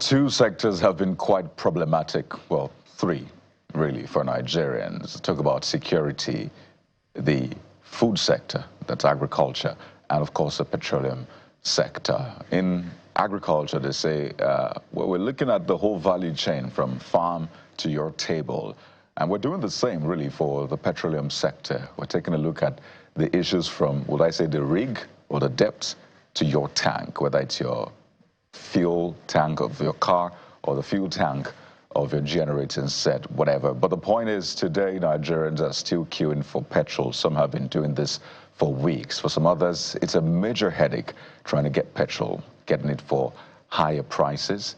two sectors have been quite problematic. Well, three, really, for Nigerians. Talk about security, the food sector, that's agriculture, and of course the petroleum sector. In agriculture, they say, well, we're looking at the whole value chain from farm to your table. And we're doing the same, really, for the petroleum sector. We're taking a look at the issues from, would I say, the rig or the depth to your tank, whether it's your fuel tank of your car or the fuel tank of your generating set, whatever. But the point is, today Nigerians are still queuing for petrol. Some have been doing this for weeks. For some others, it's a major headache trying to get petrol, getting it for higher prices,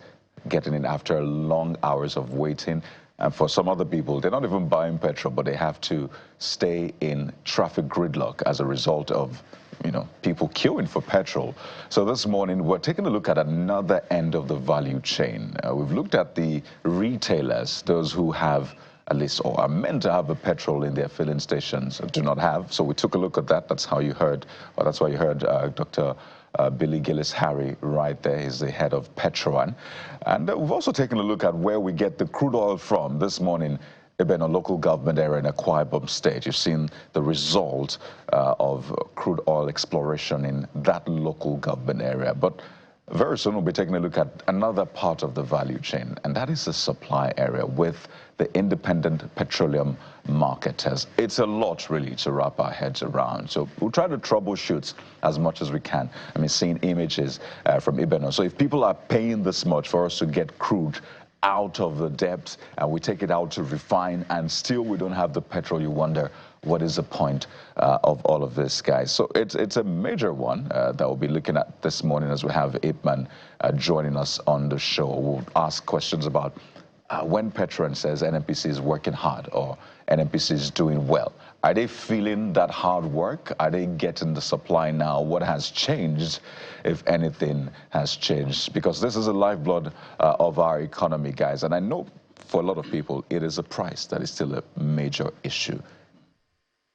getting it after long hours of waiting. And for some other people, they're not even buying petrol, but they have to stay in traffic gridlock as a result of, people queuing for petrol. So this morning, we're taking a look at another end of the value chain. We've looked at the retailers, those who have at least, or are meant to have the petrol in their filling stations, do not have. So we took a look at that. That's how you heard, or that's why you heard Dr. Billy Gillis-Harry right there. He's the head of Petro. And we've also taken a look at where we get the crude oil from. This morning, in a local government area in Akwa Ibom State, you've seen the result of crude oil exploration in that local government area. But very soon we'll be taking a look at another part of the value chain, and that is the supply area with the independent petroleum marketers. It's a lot, really, to wrap our heads around. So we'll try to troubleshoot as much as we can. I mean, seeing images from Ibeno. So if people are paying this much for us to get crude out of the depths and we take it out to refine and still we don't have the petrol, you wonder, what is the point of all of this, guys? So it's a major one that we'll be looking at this morning as we have IPMAN joining us on the show. We'll ask questions about when Petron says NNPC is working hard or NNPC is doing well. Are they feeling that hard work? Are they getting the supply now? What has changed, if anything has changed? Because this is a lifeblood of our economy, guys. And I know for a lot of people, it is a price that is still a major issue.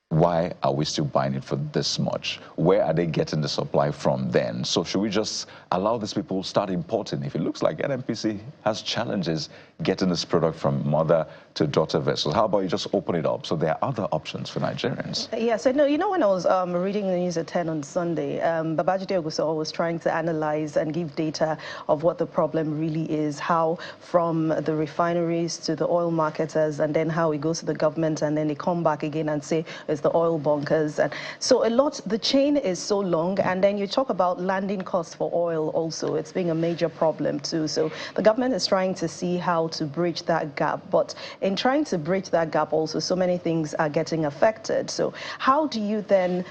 Why are we still buying it for this much? Where are they getting the supply from then? So should we just allow these people to start importing? If it looks like NNPC has challenges getting this product from mother to daughter vessels, how about you just open it up so there are other options for Nigerians? Yes, I know. When I was reading the news at 10 on Sunday, Babajide Ogunsanya was trying to analyze and give data of what the problem really is, how from the refineries to the oil marketers, and then how it goes to the government, and then they come back again and say it's the oil bunkers. And so the chain is so long, and then you talk about landing costs for oil also. It's being a major problem too. So the government is trying to see how to bridge that gap, but in trying to bridge that gap also, so many things are getting affected. So how do you then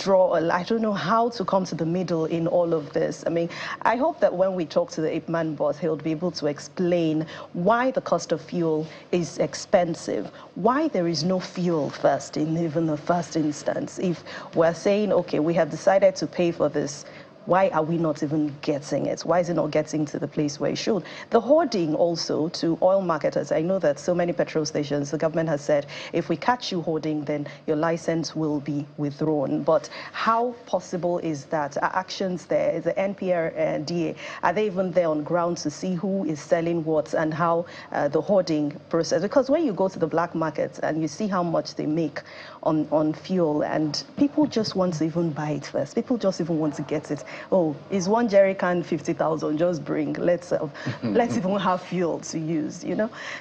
I don't know how to come to the middle in all of this. I mean, I hope that when we talk to the IPMAN boss, he'll be able to explain why the cost of fuel is expensive, why there is no fuel first in even the first instance. If we're saying, okay, we have decided to pay for this, why are we not even getting it? Why is it not getting to the place where it should? The hoarding also to oil marketers. I know that so many petrol stations, the government has said, if we catch you hoarding, then your license will be withdrawn. But how possible is that? Are actions there? Is the NPRDA, are they even there on ground to see who is selling what and how the hoarding process? Because when you go to the black market and you see how much they make on fuel, and people just want to even buy it first. People just even want to get it. Oh, is one jerry can 50,000? Just bring. Let's even have fuel to use.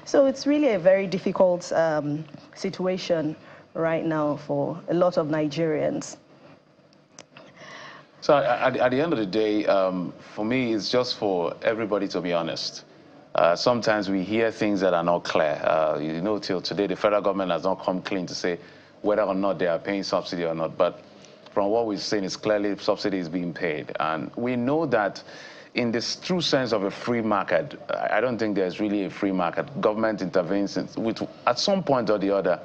So it's really a very difficult situation right now for a lot of Nigerians. So at the end of the day, for me, it's just for everybody to be honest. Sometimes we hear things that are not clear. Till today, the federal government has not come clean to say whether or not they are paying subsidy or not. But from what we've seen, it's clearly subsidy is being paid. And we know that in this true sense of a free market, I don't think there's really a free market. Government intervenes at some point or the other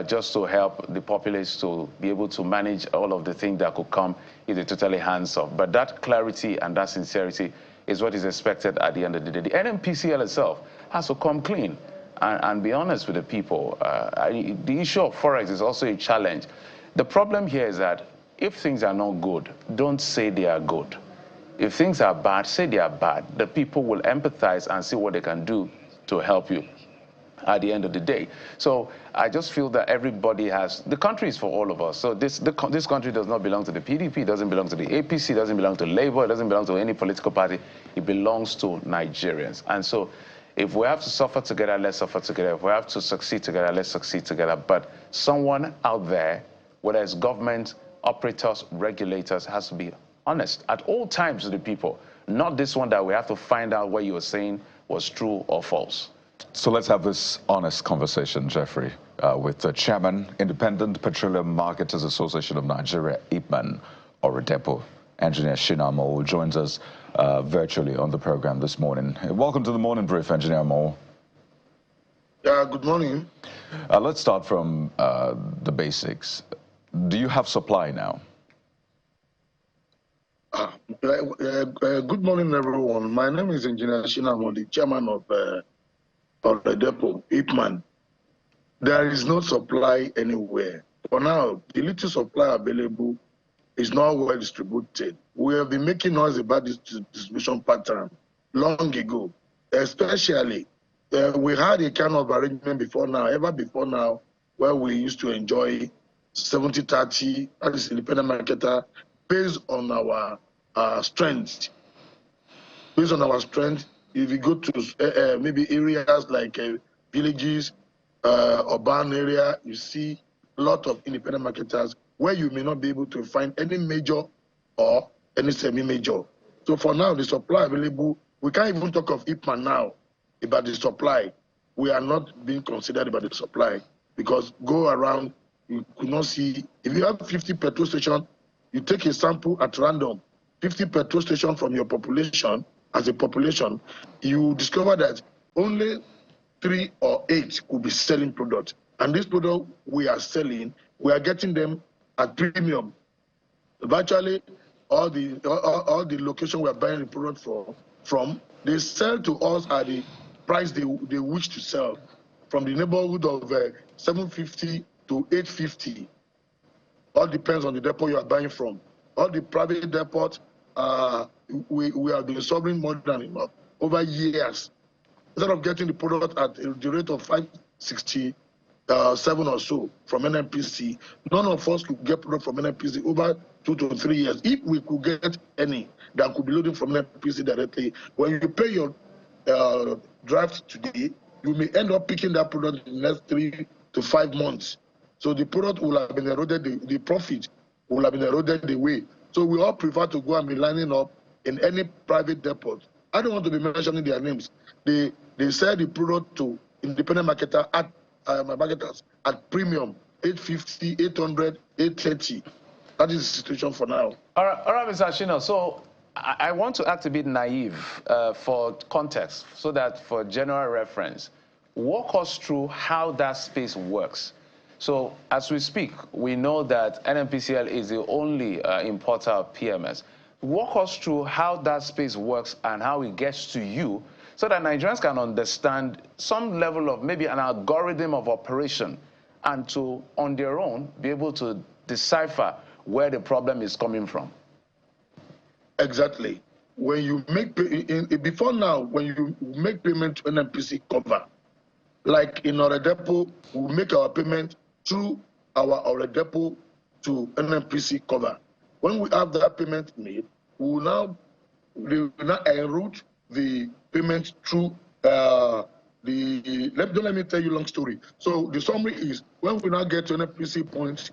just to help the populace to be able to manage all of the things that could come if they totally hands off. But that clarity and that sincerity is what is expected at the end of the day. The NNPCL itself has to come clean and be honest with the people. The issue of forex is also a challenge. The problem here is that if things are not good, don't say they are good. If things are bad, say they are bad. The people will empathize and see what they can do to help you at the end of the day. So I just feel that everybody has, the country is for all of us. So this country does not belong to the PDP, it doesn't belong to the APC, it doesn't belong to Labour, it doesn't belong to any political party. It belongs to Nigerians. And so if we have to suffer together, let's suffer together. If we have to succeed together, let's succeed together. But someone out there, whether it's government, operators, regulators, has to be honest at all times to the people. Not this one that we have to find out what you were saying was true or false. So let's have this honest conversation, Jeffrey, with the Chairman, Independent Petroleum Marketers Association of Nigeria, IPMAN, Oredepo, Engineer Shina Amoo, who joins us virtually on the program this morning. Welcome to the Morning Brief, Engineer Amoo. Yeah, good morning. Let's start from the basics. Do you have supply now? Good morning, everyone. My name is Engineer Shina Amoo, the Chairman of the depot, IPMAN. There is no supply anywhere. For now, the little supply available is not well distributed. We have been making noise about this distribution pattern long ago. Especially, we had a kind of arrangement before now, where we used to enjoy 70-30, that is independent marketer, based on our strength. Based on our strength, if you go to maybe areas like villages, urban area, you see a lot of independent marketers where you may not be able to find any major or any semi-major. So for now, the supply available, we can't even talk of IPMAN now about the supply. We are not being considered about the supply because go around, you could not see, if you have 50 petrol stations, you take a sample at random, 50 petrol stations from your population, as a population, you discover that only 3 or 8 could be selling products. And this product we are selling, we are getting them at premium. Virtually, all the location we are buying the product from, they sell to us at the price they wish to sell, from the neighborhood of 750 to 850. All depends on the depot you are buying from. All the private depots, we have been suffering more than enough over years. Instead of getting the product at the rate of 567 or so from NNPC, none of us could get product from NNPC over 2 to 3 years. If we could get any that could be loaded from NNPC directly, when you pay your draft today, you may end up picking that product in the next 3 to 5 months. So the product will have been eroded, the profit will have been eroded away. So we all prefer to go and be lining up in any private depot. I don't want to be mentioning their names. They sell the product to independent marketers at premium, 850, 800, 830. That is the situation for now. All right, Mr. Shina. So I want to act a bit naive for context, so that for general reference, walk us through how that space works. So as we speak, we know that NNPCL is the only importer of PMS. Walk us through how that space works and how it gets to you, so that Nigerians can understand some level of maybe an algorithm of operation, and to, on their own, be able to decipher where the problem is coming from. Exactly. When you make, before now, when you make payment to NNPC cover, like in our depot, we make our payment through our depot to NNPC cover. When we have that payment made, we will now enroute the payment through don't let me tell you long story. So the summary is, when we now get to NNPC points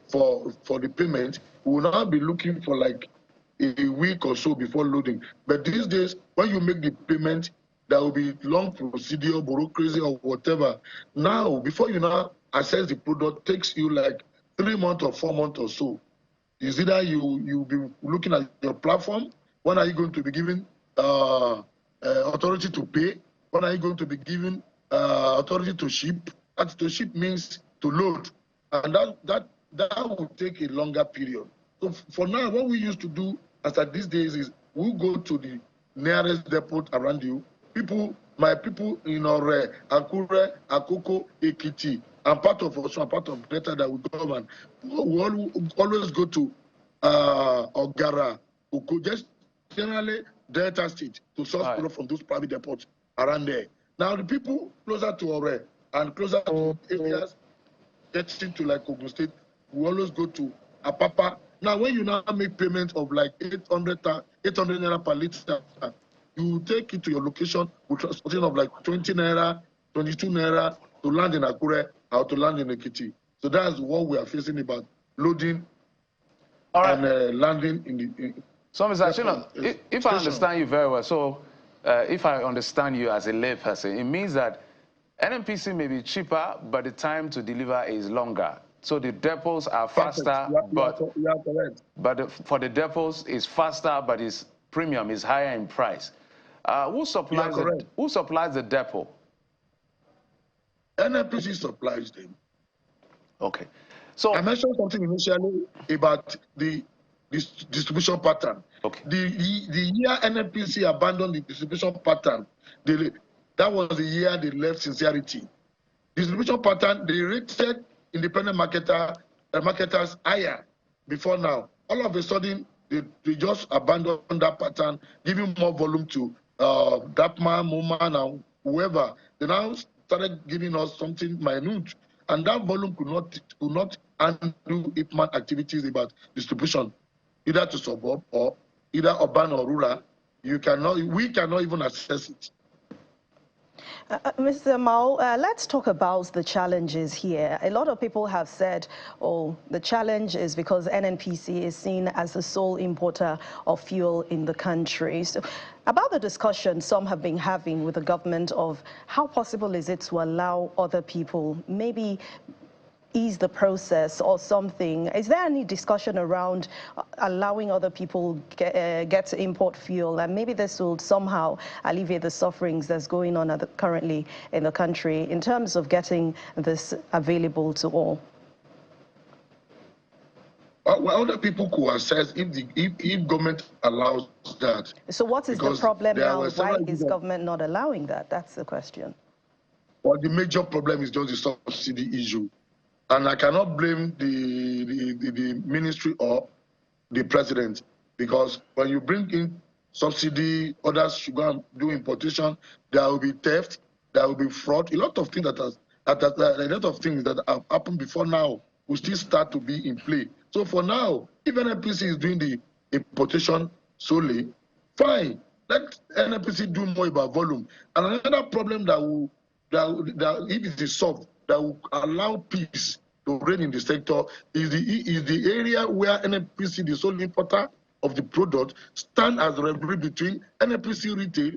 for the payment, we will now be looking for like a week or so before loading. But these days, when you make the payment, there will be long procedure, bureaucracy, or whatever. Now, before you now access the product, takes you like 3 months or 4 months or so. Is either you'll be looking at your platform, when are you going to be given authority to pay? When are you going to be given authority to ship? And to ship means to load. And that will take a longer period. So for now, what we used to do as at these days is we'll go to the nearest depot around you. My people in Ore, Akure, Akoko, Ekiti, and part of also a part of data that we govern. We always go to Ogara, Oko, just generally Delta State to source product from those private depots around there. Now the people closer to Ore and closer to areas getting to like Ogun State, we always go to Apapa. Now when you now make payment of like 800 naira per liter, you take it to your location with transportation of like 20 naira, 22 naira to land in Akure or to land in Ekiti. So that's what we are facing about loading and landing in the. So, Mr. Shina, if I understand you very well, so if I understand you as a layperson, it means that NNPC may be cheaper, but the time to deliver is longer. So the depots are faster, but for the depots it's faster, but its premium is higher in price. Who supplies the depot? NNPC supplies them. Okay. So I mentioned something initially about the distribution pattern. Okay. The year NNPC abandoned the distribution pattern, that was the year they left sincerity. Distribution pattern, they rated independent marketers higher before now. All of a sudden, they just abandoned that pattern, giving more volume to Dapman, Moman, and whoever. They now started giving us something minute, and that volume could not undo IPMAN activities about distribution, either to suburb or either urban or rural. We cannot even access it. Mr. Amoo, let's talk about the challenges here. A lot of people have said, oh, the challenge is because NNPC is seen as the sole importer of fuel in the country. So, about the discussion some have been having with the government of how possible is it to allow other people, maybe ease the process or something. Is there any discussion around allowing other people get to import fuel, and maybe this will somehow alleviate the sufferings that's going on currently in the country in terms of getting this available to all? Well, other people could assess if government allows that. So what is the problem now? Why is government not allowing that? That's the question. Well, the major problem is just the subsidy issue. And I cannot blame the ministry or the president, because when you bring in subsidy, others should go and do importation, there will be theft, there will be fraud. A lot of things that have happened before now will still start to be in play. So for now, if NNPC is doing the importation solely, fine. Let NNPC do more about volume. And another problem that if it is solved, that will allow peace to reign in the sector is the area where NNPC, the sole importer of the product, stand as a referee between NNPC retail,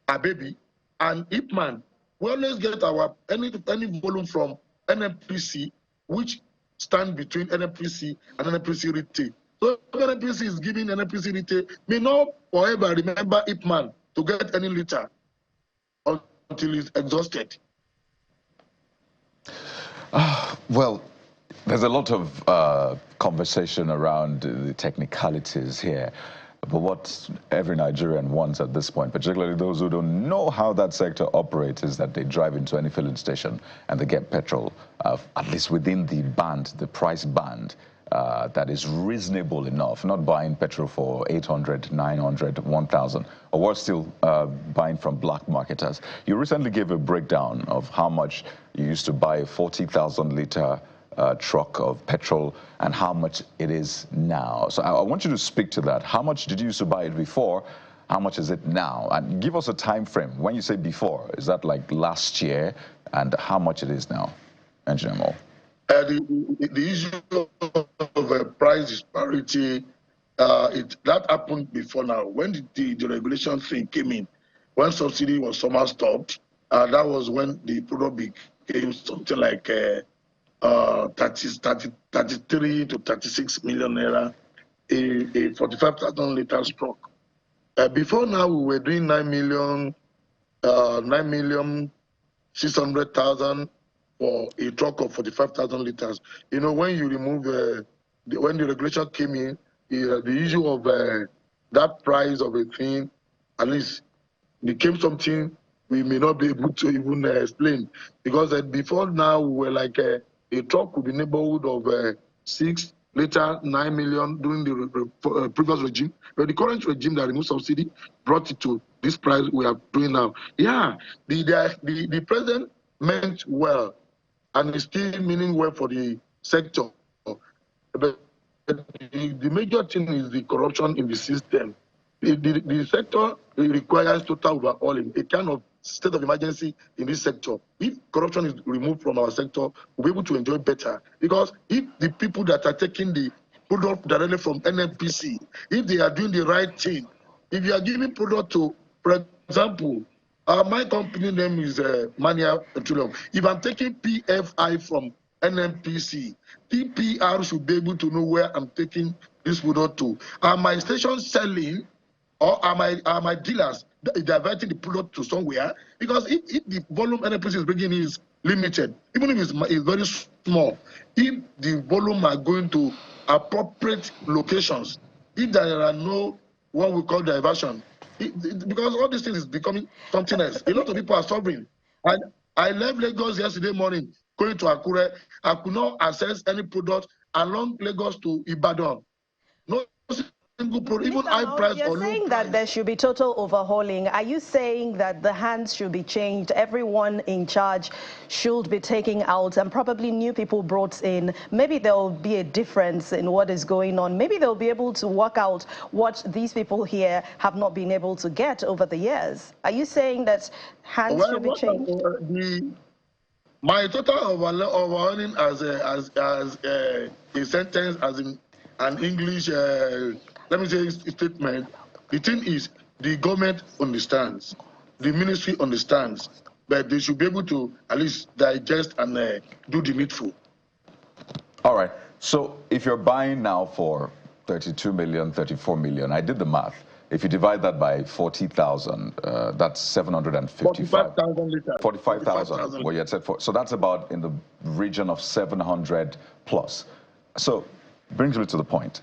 Ababy, and IPMAN. We always get our any volume from NNPC, which stand between NNPC and NNPC retail. So if NNPC is giving NNPC retail, may not forever remember IPMAN to get any liter until it's exhausted. Well, there's a lot of conversation around the technicalities here. But what every Nigerian wants at this point, particularly those who don't know how that sector operates, is that they drive into any filling station and they get petrol, at least within the band, the price band, that is reasonable enough, not buying petrol for 800, 900, 1,000, or worse still, buying from black marketers. You recently gave a breakdown of how much you used to buy a 40,000 liter truck of petrol and how much it is now. So I want you to speak to that. How much did you used to buy it before? How much is it now? And give us a time frame. When you say before, is that like last year? And how much it is now? Engineer Amoo. The issue of price disparity, that happened before now. When the deregulation thing came in, when subsidy was somehow stopped, that was when the product became something like 33 to 36 million naira, a 45,000 liters truck. Before now, we were doing 9,600,000 for a truck of 45,000 liters. You know, when you remove, when the regulation came in, the issue of that price of a thing, at least became something we may not be able to even explain. Because before now, we were like, a truck would be neighborhood of 6 later 9 million during the previous regime. But the current regime that removed subsidy brought it to this price we are doing now. Yeah, the president meant well, and is still meaning well for the sector. But the major thing is the corruption in the system. The sector requires total overhauling, a kind of state of emergency in this sector. If corruption is removed from our sector, we'll be able to enjoy better. Because if the people that are taking the product directly from NNPC, if they are doing the right thing, if you are giving product to, for example, my company name is Mania Petroleum. If I'm taking PFI from NNPC, TPR should be able to know where I'm taking this product to. Are my stations selling, or are my dealers diverting the product to somewhere? Because if the volume NNPC is bringing is limited, even if it's very small, if the volume are going to appropriate locations, if there are no what we call diversion, because all these things is becoming something else. A lot of people are suffering. I left Lagos yesterday morning going to Akure. I could not access any product along Lagos to Ibadan. No single product, even high price or low price. You're saying that there should be total overhauling. Are you saying that the hands should be changed? Everyone in charge should be taken out and probably new people brought in. Maybe there will be a difference in what is going on. Maybe they'll be able to work out what these people here have not been able to get over the years. Are you saying that hands should be changed? My total overhauling as a sentence, as in an English, let me say, statement. The thing is, the government understands, the ministry understands, but they should be able to at least digest and do the needful. All right. So if you're buying now for 32 million, 34 million, I did the math. If you divide that by 40,000, that's 755. 45,000 liters. 45,000. Well, you had said so that's about in the region of 700 plus. So brings me to the point.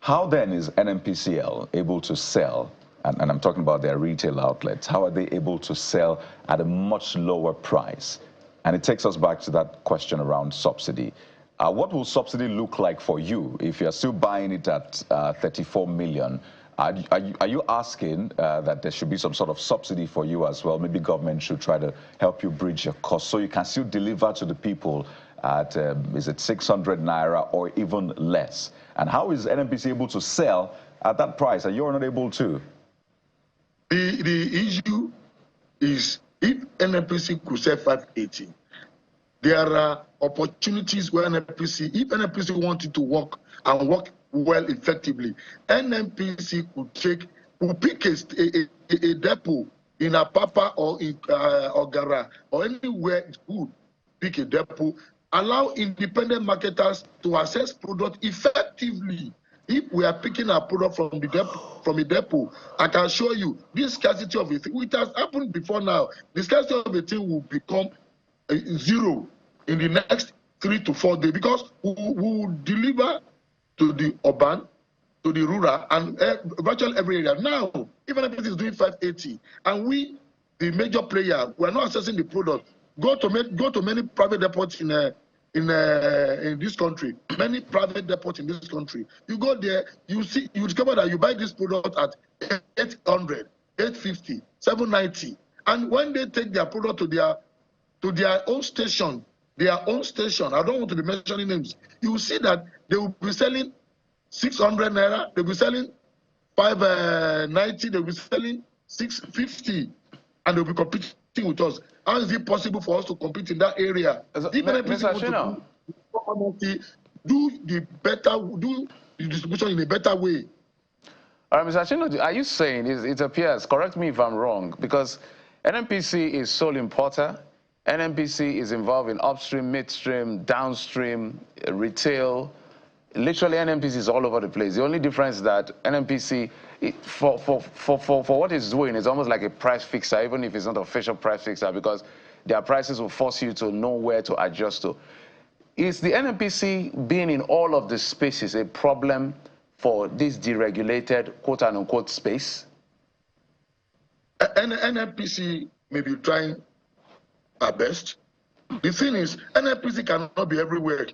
How then is NNPCL able to sell, and I'm talking about their retail outlets, how are they able to sell at a much lower price? And it takes us back to that question around subsidy. What will subsidy look like for you if you're still buying it at 34 million? Are you asking that there should be some sort of subsidy for you as well? Maybe government should try to help you bridge your costs so you can still deliver to the people at, is it 600 naira or even less? And how is NNPC able to sell at that price and you're not able to? The issue is if NNPC could sell 580, there are opportunities where NNPC, if NNPC wanted to work and work well effectively, NNPC could pick a depot in Apapa or in Ogara or anywhere it's good, pick a depot, allow independent marketers to access product effectively. If we are picking our product from a depot, I can show you this scarcity of a thing. It has happened before now. The scarcity of a thing will become zero in the next 3 to 4 days because we will deliver to the urban, to the rural, and virtually every area. Now, even if it is doing 580, and we, the major player, we are not accessing the product. Go to many private depots in this country. Many private depots in this country. You go there, you discover that you buy this product at 800, 850, 790, and when they take their product to their own station, I don't want to be mentioning names. You will see that they will be selling 600 naira, they'll be selling 590, they'll be selling 650, and they'll be competing with us. How is it possible for us to compete in that area? Mr. Shina, do the distribution in a better way. All right, Mr. Shina, are you saying, it appears, correct me if I'm wrong, because NNPC is sole importer, NNPC is involved in upstream, midstream, downstream, retail. Literally, NNPC is all over the place. The only difference is that NNPC, for what it's doing, is almost like a price fixer, even if it's not an official price fixer, because their prices will force you to know where to adjust to. Is the NNPC being in all of the spaces a problem for this deregulated, quote-unquote, space? NNPC may be trying our best. The thing is, NNPC cannot be everywhere.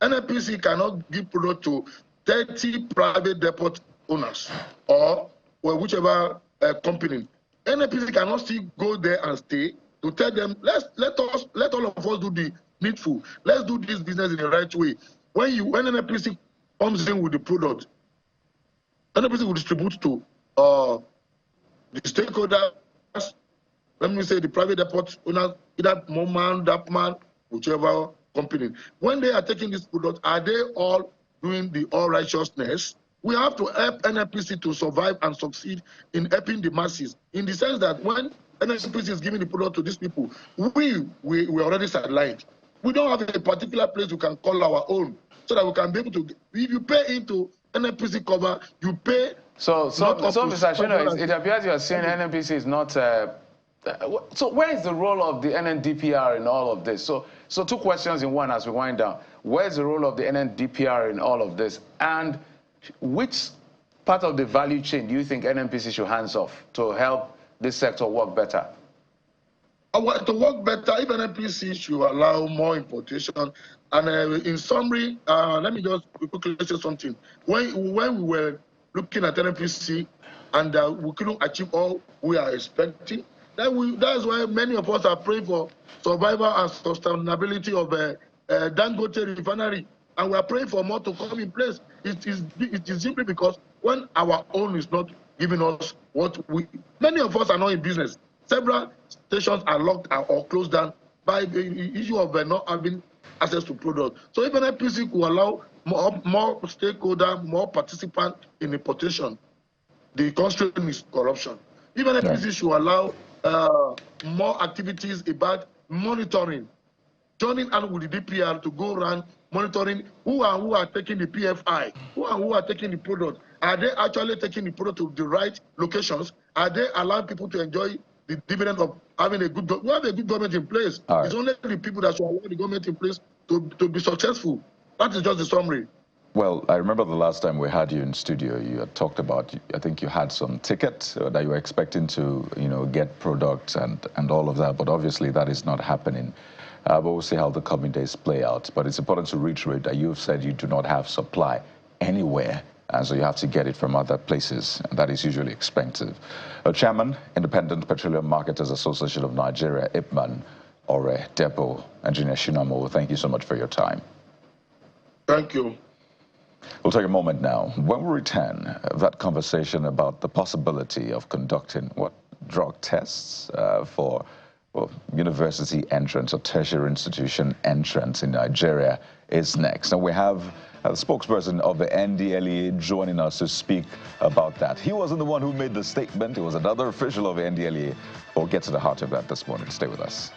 NNPC cannot give product to 30 private depot owners or whichever company. NNPC cannot still go there and stay to tell them, let all of us do the needful. Let's do this business in the right way. When NNPC comes in with the product, NNPC will distribute to the stakeholders. Let me say the private depot owners, either Moman, Dapman, whichever company. When they are taking this product, are they all doing the all righteousness? We have to help NNPC to survive and succeed in helping the masses. In the sense that when NNPC is giving the product to these people, we already sidelined. We don't have a particular place we can call our own, so that we can be able to. If you pay into NNPC cover, you pay. So Mr. Shina, it appears you are saying NNPC is not. So where is the role of the NNDPR in all of this? So two questions in one as we wind down. Where is the role of the NNDPR in all of this? And which part of the value chain do you think NNPC should hands off to help this sector work better? To work better, if NNPC should allow more importation. And in summary, let me just quickly say something. When we were looking at NNPC and we couldn't achieve all we are expecting, that's why many of us are praying for survival and sustainability of Dangote refinery, and we are praying for more to come in place. It is simply because when our own is not giving us what many of us are not in business. Several stations are locked or closed down by the issue of not having access to products. So if NNPC could allow more stakeholder, more participants in importation, the constraint is corruption. If NNPC should allow more activities about monitoring, joining out with the DPR to go around monitoring who are taking the PFI, who are taking the product. Are they actually taking the product to the right locations? Are they allowing people to enjoy the dividend of having a good government? We have a good government in place. Right. It's only the people that should allow the government in place to be successful. That is just the summary. Well, I remember the last time we had you in studio, you had talked about, I think you had some tickets that you were expecting to, get products and all of that, but obviously that is not happening. But we'll see how the coming days play out. But it's important to reiterate that you've said you do not have supply anywhere, and so you have to get it from other places, and that is usually expensive. Chairman, Independent Petroleum Marketers Association of Nigeria, IPMAN, or Depot, Engineer Shina, thank you so much for your time. Thank you. We'll take a moment now. When we return, that conversation about the possibility of conducting drug tests for university entrance or tertiary institution entrance in Nigeria is next. And we have the spokesperson of the NDLEA joining us to speak about that. He wasn't the one who made the statement. It was another official of the NDLEA. We'll get to the heart of that this morning. Stay with us.